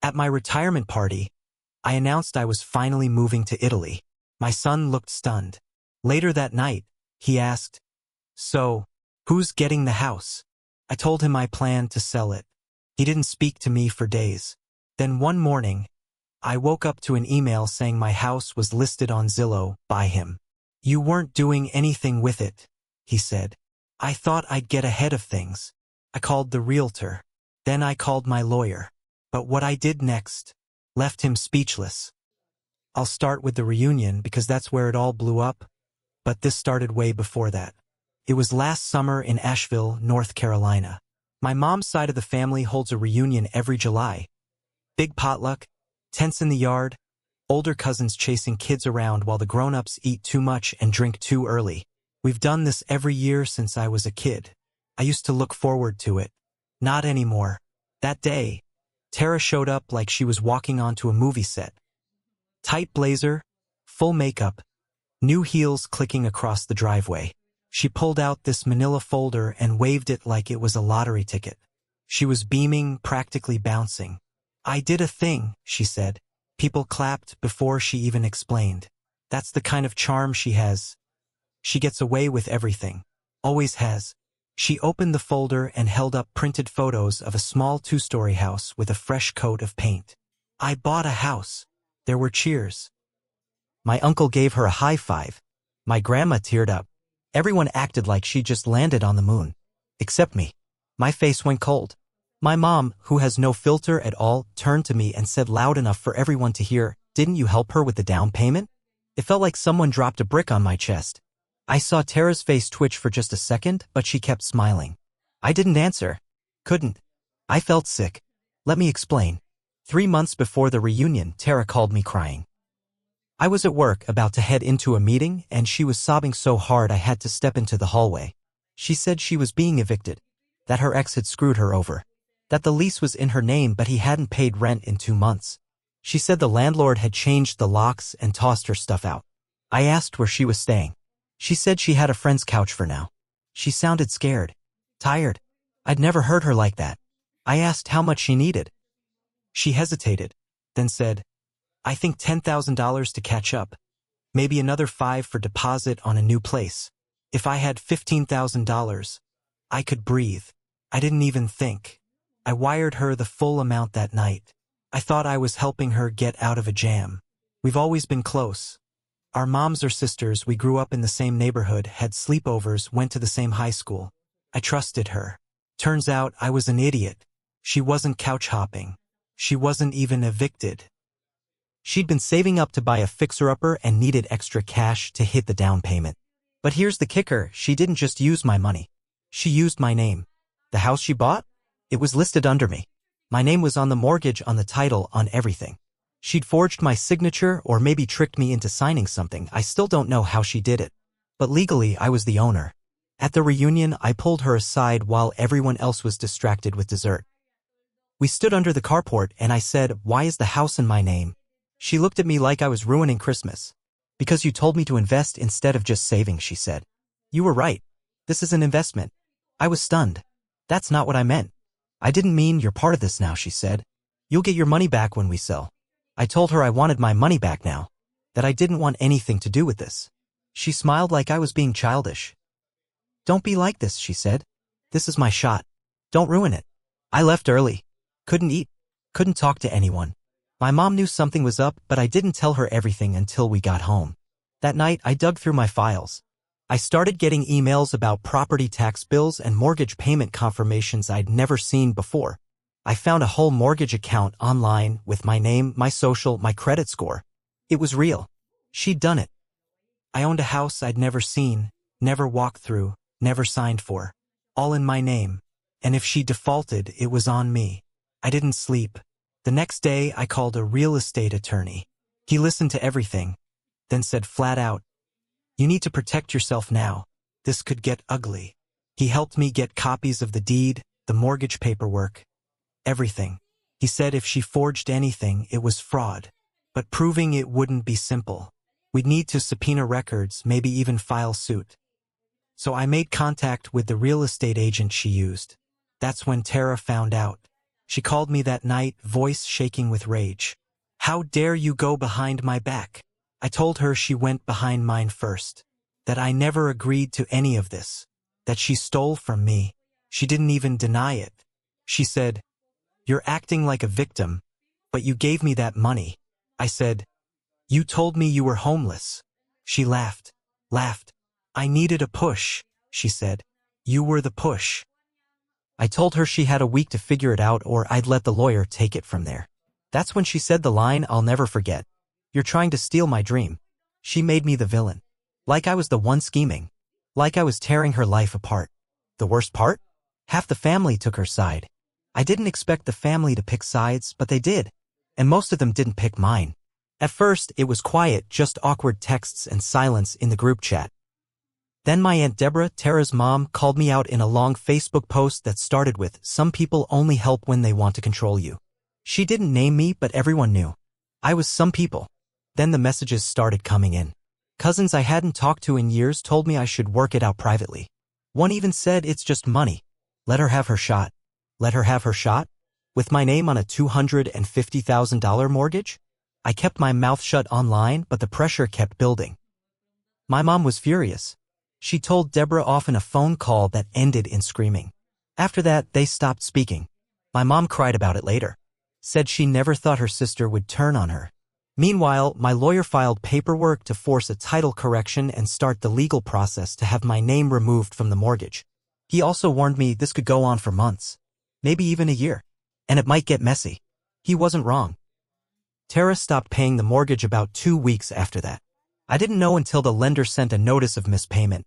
At my retirement party, I announced I was finally moving to Italy. My son looked stunned. Later that night, he asked, "So, who's getting the house?" I told him I planned to sell it. He didn't speak to me for days. Then one morning, I woke up to an email saying my house was listed on Zillow by him. "You weren't doing anything with it," he said. I thought I'd get ahead of things. I called the realtor. Then I called my lawyer. But what I did next left him speechless. I'll start with the reunion because that's where it all blew up, but this started way before that. It was last summer in Asheville, North Carolina. My mom's side of the family holds a reunion every July. Big potluck, tents in the yard, older cousins chasing kids around while the grown-ups eat too much and drink too early. We've done this every year since I was a kid. I used to look forward to it. Not anymore. That day, Tara showed up like she was walking onto a movie set. Tight blazer, full makeup, new heels clicking across the driveway. She pulled out this manila folder and waved it like it was a lottery ticket. She was beaming, practically bouncing. "I did a thing," she said. People clapped before she even explained. That's the kind of charm she has. She gets away with everything. Always has. She opened the folder and held up printed photos of a small 2-story house with a fresh coat of paint. "I bought a house." There were cheers. My uncle gave her a high five. My grandma teared up. Everyone acted like she just landed on the moon. Except me. My face went cold. My mom, who has no filter at all, turned to me and said loud enough for everyone to hear, "Didn't you help her with the down payment?" It felt like someone dropped a brick on my chest. I saw Tara's face twitch for just a second, but she kept smiling. I didn't answer. Couldn't. I felt sick. Let me explain. 3 months before the reunion, Tara called me crying. I was at work, about to head into a meeting, and she was sobbing so hard I had to step into the hallway. She said she was being evicted, that her ex had screwed her over, that the lease was in her name but he hadn't paid rent in 2 months. She said the landlord had changed the locks and tossed her stuff out. I asked where she was staying. She said she had a friend's couch for now. She sounded scared, tired. I'd never heard her like that. I asked how much she needed. She hesitated, then said, "I think $10,000 to catch up. Maybe another $5,000 for deposit on a new place. If I had $15,000, I could breathe." I didn't even think. I wired her the full amount that night. I thought I was helping her get out of a jam. We've always been close. Our moms are sisters, we grew up in the same neighborhood, had sleepovers, went to the same high school. I trusted her. Turns out I was an idiot. She wasn't couch hopping. She wasn't even evicted. She'd been saving up to buy a fixer-upper and needed extra cash to hit the down payment. But here's the kicker, she didn't just use my money. She used my name. The house she bought? It was listed under me. My name was on the mortgage, on the title, on everything. She'd forged my signature or maybe tricked me into signing something. I still don't know how she did it. But legally, I was the owner. At the reunion, I pulled her aside while everyone else was distracted with dessert. We stood under the carport and I said, "Why is the house in my name?" She looked at me like I was ruining Christmas. "Because you told me to invest instead of just saving," she said. "You were right. This is an investment." I was stunned. "That's not what I meant." "I didn't mean you're part of this now," she said. "You'll get your money back when we sell." I told her I wanted my money back now, that I didn't want anything to do with this. She smiled like I was being childish. "Don't be like this," she said. "This is my shot. Don't ruin it." I left early. Couldn't eat. Couldn't talk to anyone. My mom knew something was up, but I didn't tell her everything until we got home. That night, I dug through my files. I started getting emails about property tax bills and mortgage payment confirmations I'd never seen before. I found a whole mortgage account online with my name, my social, my credit score. It was real. She'd done it. I owned a house I'd never seen, never walked through, never signed for. All in my name. And if she defaulted, it was on me. I didn't sleep. The next day, I called a real estate attorney. He listened to everything, then said flat out, "You need to protect yourself now. This could get ugly." He helped me get copies of the deed, the mortgage paperwork, everything. He said if she forged anything, it was fraud. But proving it wouldn't be simple. We'd need to subpoena records, maybe even file suit. So I made contact with the real estate agent she used. That's when Tara found out. She called me that night, voice shaking with rage. How dare you go behind my back? I told her she went behind mine first. That I never agreed to any of this. That she stole from me. She didn't even deny it. She said, "You're acting like a victim, but you gave me that money." I said, "You told me you were homeless." She laughed. "I needed a push," she said. "You were the push." I told her she had a week to figure it out or I'd let the lawyer take it from there. That's when she said the line I'll never forget. "You're trying to steal my dream." She made me the villain. Like I was the one scheming. Like I was tearing her life apart. The worst part? Half the family took her side. I didn't expect the family to pick sides, but they did. And most of them didn't pick mine. At first, it was quiet, just awkward texts and silence in the group chat. Then my Aunt Deborah, Tara's mom, called me out in a long Facebook post that started with, "Some people only help when they want to control you." She didn't name me, but everyone knew. I was some people. Then the messages started coming in. Cousins I hadn't talked to in years told me I should work it out privately. One even said it's just money. Let her have her shot. Let her have her shot? With my name on a $250,000 mortgage? I kept my mouth shut online, but the pressure kept building. My mom was furious. She told Deborah off in a phone call that ended in screaming. After that, they stopped speaking. My mom cried about it later. Said she never thought her sister would turn on her. Meanwhile, my lawyer filed paperwork to force a title correction and start the legal process to have my name removed from the mortgage. He also warned me this could go on for months, maybe even a year, and it might get messy. He wasn't wrong. Tara stopped paying the mortgage about 2 weeks after that. I didn't know until the lender sent a notice of mispayment.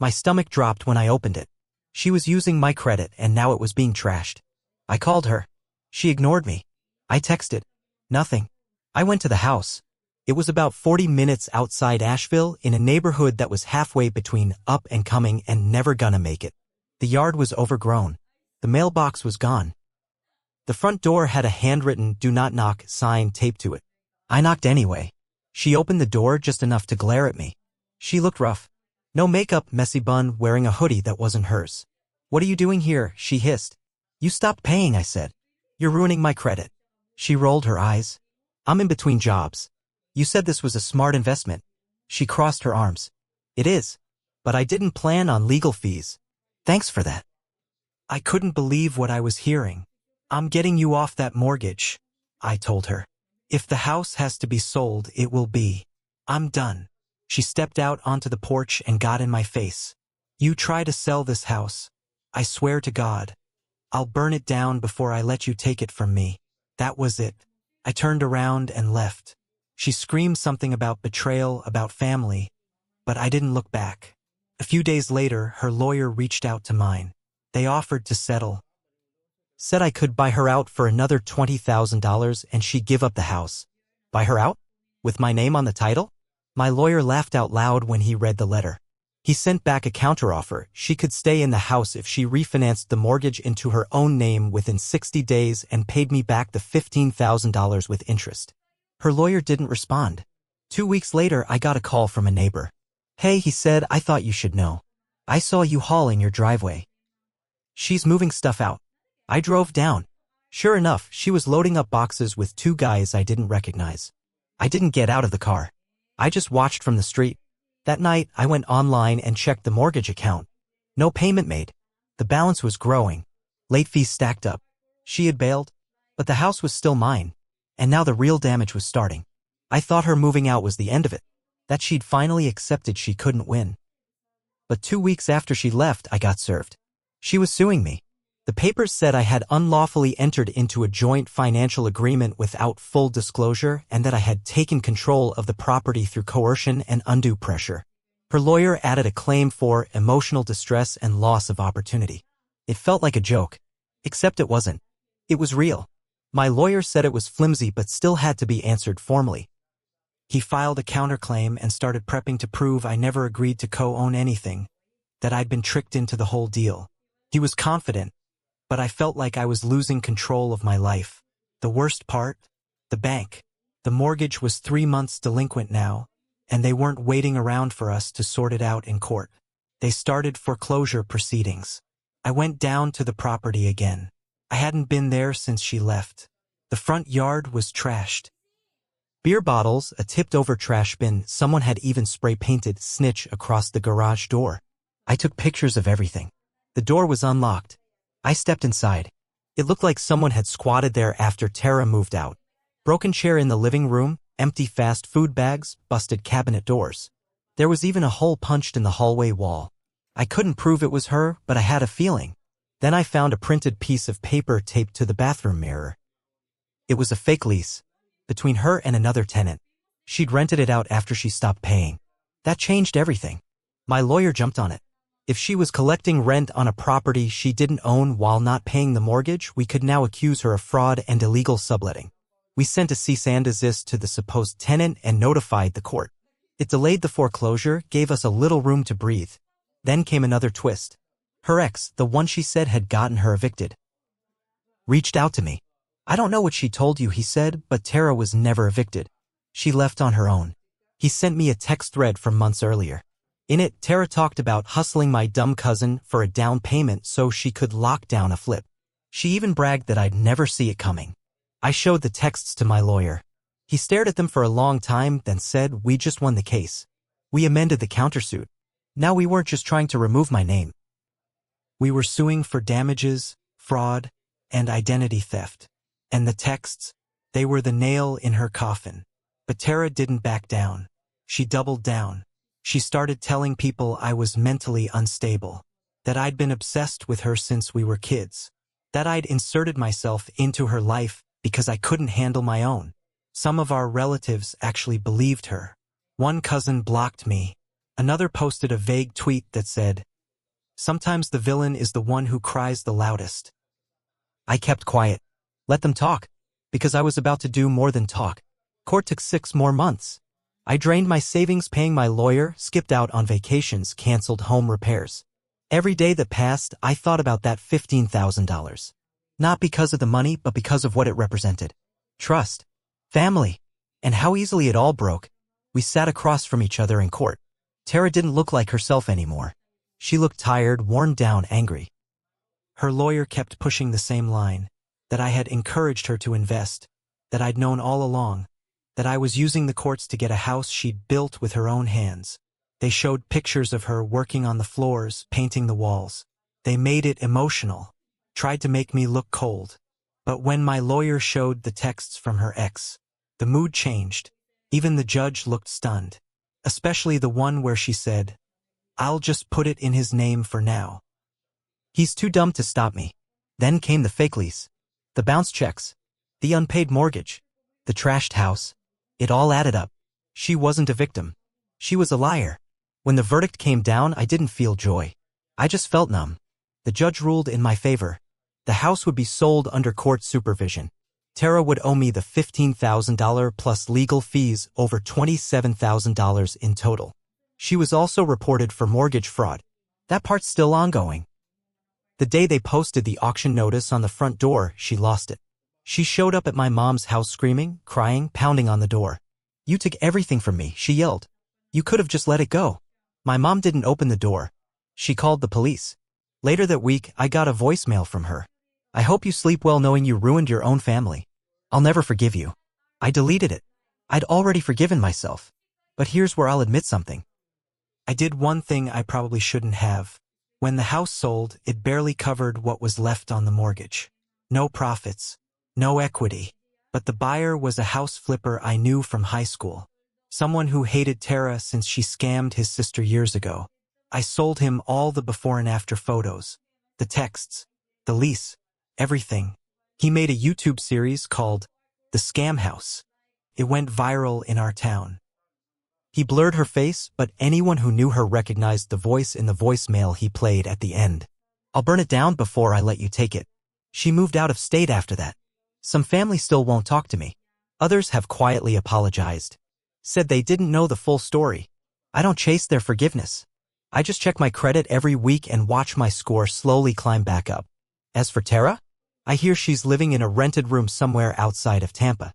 My stomach dropped when I opened it. She was using my credit and now it was being trashed. I called her. She ignored me. I texted. Nothing. I went to the house. It was about 40 minutes outside Asheville in a neighborhood that was halfway between up and coming and never gonna make it. The yard was overgrown. The mailbox was gone. The front door had a handwritten "Do Not Knock" sign taped to it. I knocked anyway. She opened the door just enough to glare at me. She looked rough. No makeup, messy bun, wearing a hoodie that wasn't hers. "What are you doing here?" she hissed. "You stopped paying," I said. "You're ruining my credit." She rolled her eyes. "I'm in between jobs. You said this was a smart investment." She crossed her arms. "It is. But I didn't plan on legal fees. Thanks for that." I couldn't believe what I was hearing. "I'm getting you off that mortgage," I told her. "If the house has to be sold, it will be. I'm done." She stepped out onto the porch and got in my face. "You try to sell this house. I swear to God, I'll burn it down before I let you take it from me." That was it. I turned around and left. She screamed something about betrayal, about family, but I didn't look back. A few days later, her lawyer reached out to mine. They offered to settle. Said I could buy her out for another $20,000 and she'd give up the house. Buy her out? With my name on the title? My lawyer laughed out loud when he read the letter. He sent back a counteroffer. She could stay in the house if she refinanced the mortgage into her own name within 60 days and paid me back the $15,000 with interest. Her lawyer didn't respond. 2 weeks later, I got a call from a neighbor. "Hey," he said, "I thought you should know. I saw you hauling your driveway. She's moving stuff out." I drove down. Sure enough, she was loading up boxes with 2 guys I didn't recognize. I didn't get out of the car. I just watched from the street. That night, I went online and checked the mortgage account. No payment made. The balance was growing. Late fees stacked up. She had bailed, but the house was still mine. And now the real damage was starting. I thought her moving out was the end of it. That she'd finally accepted she couldn't win. But 2 weeks after she left, I got served. She was suing me. The papers said I had unlawfully entered into a joint financial agreement without full disclosure and that I had taken control of the property through coercion and undue pressure. Her lawyer added a claim for emotional distress and loss of opportunity. It felt like a joke. Except it wasn't. It was real. My lawyer said it was flimsy but still had to be answered formally. He filed a counterclaim and started prepping to prove I never agreed to co-own anything, that I'd been tricked into the whole deal. He was confident, but I felt like I was losing control of my life. The worst part? The bank. The mortgage was 3 months delinquent now, and they weren't waiting around for us to sort it out in court. They started foreclosure proceedings. I went down to the property again. I hadn't been there since she left. The front yard was trashed. Beer bottles, a tipped-over trash bin, someone had even spray-painted "snitch" across the garage door. I took pictures of everything. The door was unlocked. I stepped inside. It looked like someone had squatted there after Tara moved out. Broken chair in the living room, empty fast food bags, busted cabinet doors. There was even a hole punched in the hallway wall. I couldn't prove it was her, but I had a feeling. Then I found a printed piece of paper taped to the bathroom mirror. It was a fake lease between her and another tenant. She'd rented it out after she stopped paying. That changed everything. My lawyer jumped on it. If she was collecting rent on a property she didn't own while not paying the mortgage, we could now accuse her of fraud and illegal subletting. We sent a cease and desist to the supposed tenant and notified the court. It delayed the foreclosure, gave us a little room to breathe. Then came another twist. Her ex, the one she said had gotten her evicted, reached out to me. "I don't know what she told you," he said, "but Tara was never evicted. She left on her own." He sent me a text thread from months earlier. In it, Tara talked about hustling my dumb cousin for a down payment so she could lock down a flip. She even bragged that I'd never see it coming. I showed the texts to my lawyer. He stared at them for a long time, then said, "We just won the case. We amended the countersuit. Now we weren't just trying to remove my name. We were suing for damages, fraud, and identity theft." And the texts, they were the nail in her coffin. But Tara didn't back down. She doubled down. She started telling people I was mentally unstable, that I'd been obsessed with her since we were kids, that I'd inserted myself into her life because I couldn't handle my own. Some of our relatives actually believed her. One cousin blocked me. Another posted a vague tweet that said, "Sometimes the villain is the one who cries the loudest." I kept quiet. Let them talk, because I was about to do more than talk. Court took 6 more months. I drained my savings paying my lawyer, skipped out on vacations, canceled home repairs. Every day that passed, I thought about that $15,000. Not because of the money, but because of what it represented. Trust, family, and how easily it all broke. We sat across from each other in court. Tara didn't look like herself anymore. She looked tired, worn down, angry. Her lawyer kept pushing the same line, that I had encouraged her to invest, that I'd known all along, that I was using the courts to get a house she'd built with her own hands. They showed pictures of her working on the floors, painting the walls. They made it emotional, tried to make me look cold. But when my lawyer showed the texts from her ex, the mood changed. Even the judge looked stunned, especially the one where she said, "I'll just put it in his name for now. He's too dumb to stop me." Then came the fake lease. The bounce checks, the unpaid mortgage, the trashed house. It all added up. She wasn't a victim. She was a liar. When the verdict came down, I didn't feel joy. I just felt numb. The judge ruled in my favor. The house would be sold under court supervision. Tara would owe me the $15,000 plus legal fees, over $27,000 in total. She was also reported for mortgage fraud. That part's still ongoing. The day they posted the auction notice on the front door, she lost it. She showed up at my mom's house screaming, crying, pounding on the door. "You took everything from me," she yelled. "You could have just let it go." My mom didn't open the door. She called the police. Later that week, I got a voicemail from her. "I hope you sleep well knowing you ruined your own family. I'll never forgive you." I deleted it. I'd already forgiven myself. But here's where I'll admit something. I did one thing I probably shouldn't have. When the house sold, it barely covered what was left on the mortgage. No profits, no equity. But the buyer was a house flipper I knew from high school. Someone who hated Tara since she scammed his sister years ago. I sold him all the before and after photos, the texts, the lease, everything. He made a YouTube series called The Scam House. It went viral in our town. He blurred her face, but anyone who knew her recognized the voice in the voicemail he played at the end. "I'll burn it down before I let you take it." She moved out of state after that. Some family still won't talk to me. Others have quietly apologized. Said they didn't know the full story. I don't chase their forgiveness. I just check my credit every week and watch my score slowly climb back up. As for Tara, I hear she's living in a rented room somewhere outside of Tampa.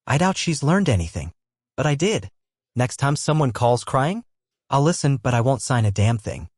I doubt she's learned anything. But I did. Next time someone calls crying, I'll listen, but I won't sign a damn thing.